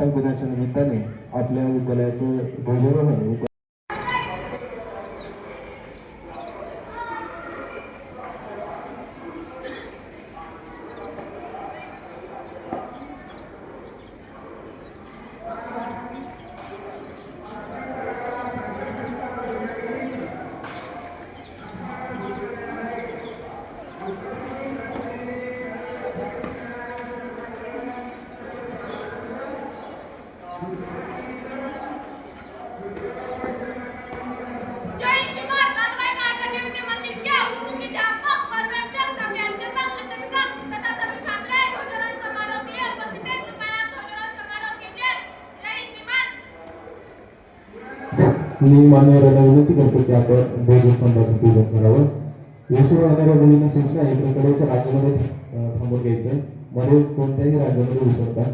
प्रजासत्ताक दिनाच्या निमित्ताने आपल्या विद्यालयाचं ध्वजारोहण मी मान्यवरांना विनंती करतो की आपण ध्वजस्तंभाचं पूजन करावं. यशस्वी होणाऱ्या मुलींना सूचना आहे की कडेच्या रांगेमध्ये थांबून घ्यायचं. मध्ये कोणत्याही रांगेमध्ये होऊ शकतात.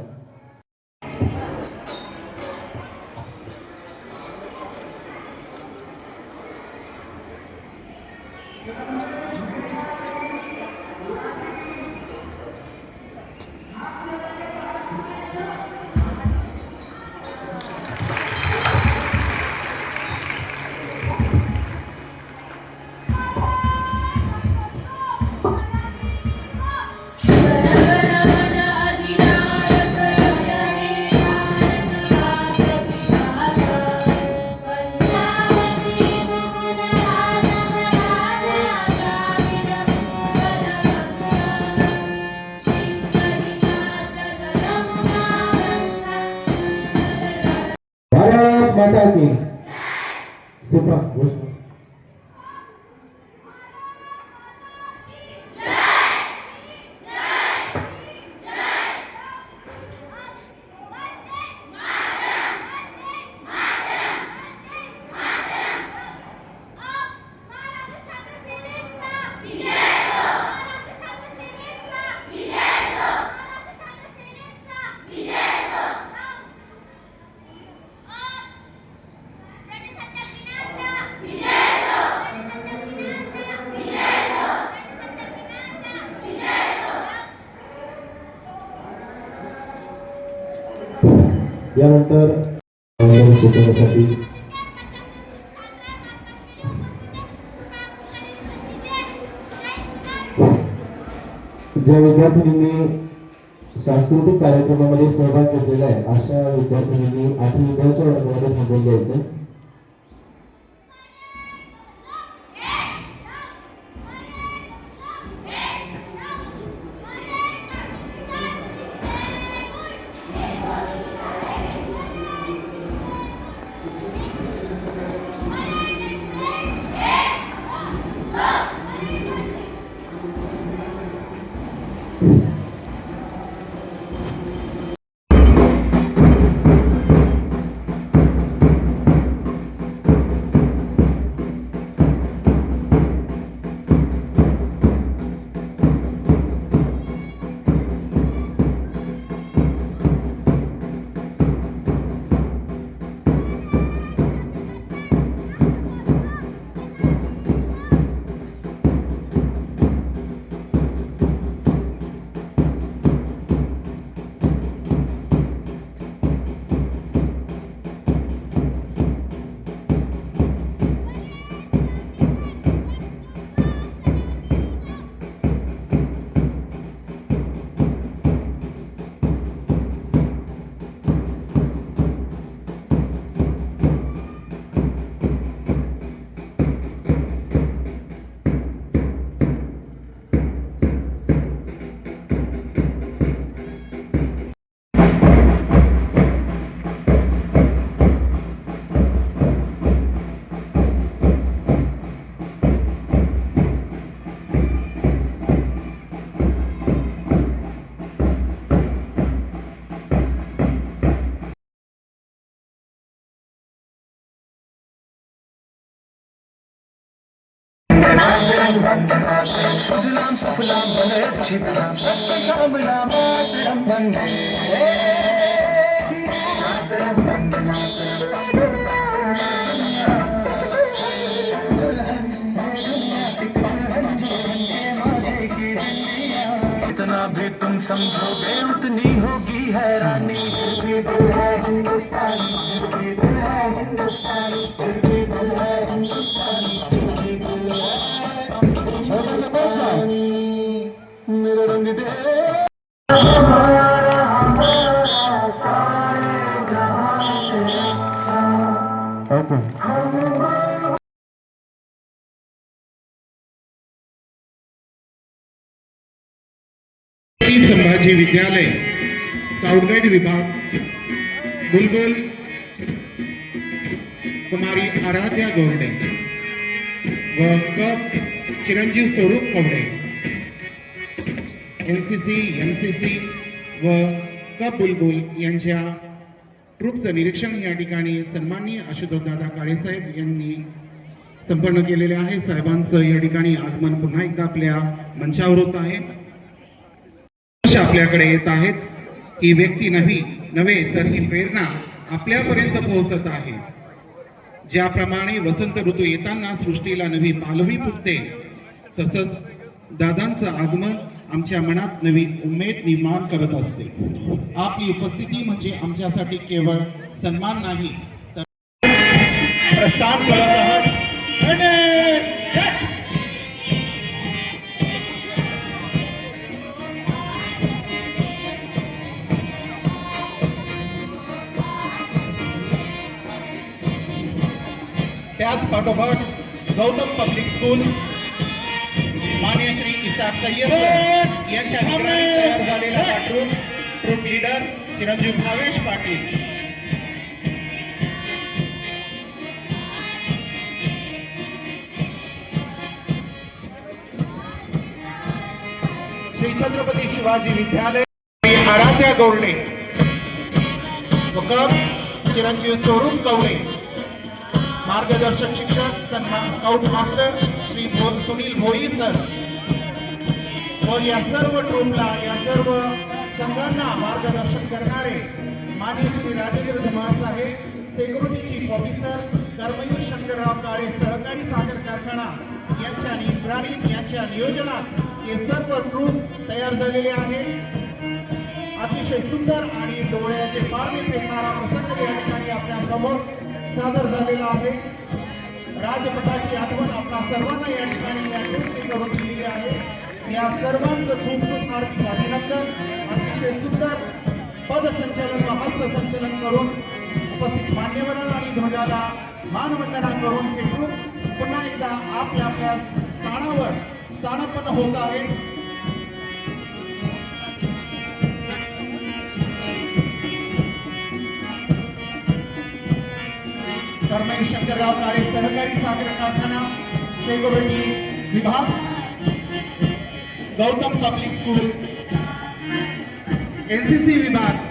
भारत माता की सुप्रा यानंतर शिकवण्यासाठी ज्या विद्यार्थ्यांनी सांस्कृतिक कार्यक्रमामध्ये सहभाग घेतलेला आहे अशा विद्यार्थ्यांनी 8वी विद्यार्थ्यांच्या वर्गामध्ये थांबून घ्यायचं. सुजलाम सफलाम बने शीतलाम श्यामलाम मातरम वंदे मातरम वंदे इतना भी तुम समझोगे उतनी होगी हैरानी. भी दिल है हिंदुस्तानी, फिर भी दिल है हिंदुस्तानी, फिर भी दिल है हिंदुस्तानी, फिर भी दिल है हिंदुस्तानी। मेरा रंग दे संभाजी विद्यालय स्काउट गाइड विभाग बुलबुल कुमारी आराध्या गोरडे व कप चिरंजीव स्वरूप कवडे, एनसीसी एमसीसी व कप बुलबुल यांच्या ट्रूपचं निरीक्षण या ठिकाणी सन्माननीय आशुतोषदादा काळेसाहेब यांनी संपन्न केलेले आहे. साहेबांचं या ठिकाणी आगमन पुन्हा एकदा आपल्या मंचावर होत आहे. आपल्याकडे येत आहेत. ही व्यक्ती नव्हे तर ही प्रेरणा आपल्यापर्यंत पोहोचत आहे. ज्याप्रमाणे वसंत ऋतू येताना सृष्टीला नवी पालवी फुटते, तसंच दादांचं आगमन आमच्या मनात नवी उमेद निर्माण करत असते. आपली उपस्थिती म्हणजे आमच्यासाठी केवळ सन्मान नाही तर प्रस्थान करत आहात. त्याच पाठोपाठ गौतम पब्लिक स्कूल मान्य श्री इसाक सय्यद यांच्या निगराणीत तयार झालेला हा ट्रूप लीडर चिरंजीव भावेश पाटील, श्री छत्रपती शिवाजी विद्यालय आराध्या गोरडे व कप चिरंजीव स्वरूप कवडे, मार्गदर्शक शिक्षक सन्मान स्काउट मास्टर श्री सुनील भोई सर व या सर्व ट्रूपला, या सर्व संघांना मार्गदर्शन करणारे माननीय श्री राजेंद्र धुमाळ साहेब, security chief officer Karmaveer Shankarrao Kale सहकारी साखर कारखाना यांच्या निगराणीत, यांच्या नियोजनात हे सर्व ट्रूप तयार झालेले आहे. अतिशय सुंदर आणि डोळ्याचे पारणे फेकणारा प्रसंग या ठिकाणी आपल्या समोर सादर झालेला आहे. राजपथाची आठवण आपल्या सर्वांना या ठिकाणी या ट्रूपने करून दिलेली आहे. या सर्वांचं खूप खूप हार्दिक अभिनंदन. अतिशय सुंदर पदसंचलन व हस्तसंचलन करून उपस्थित मान्यवरांना आणि ध्वजाला मानवंदना करून हे ट्रूप पुन्हा एकदा आपल्या स्थानावर स्थानापन्न होत आहे. कर्मवीर शंकरराव काळे सहकारी साखर कारखाना सिक्युरिटी विभाग, गौतम पब्लिक स्कूल, एनसीसी विभाग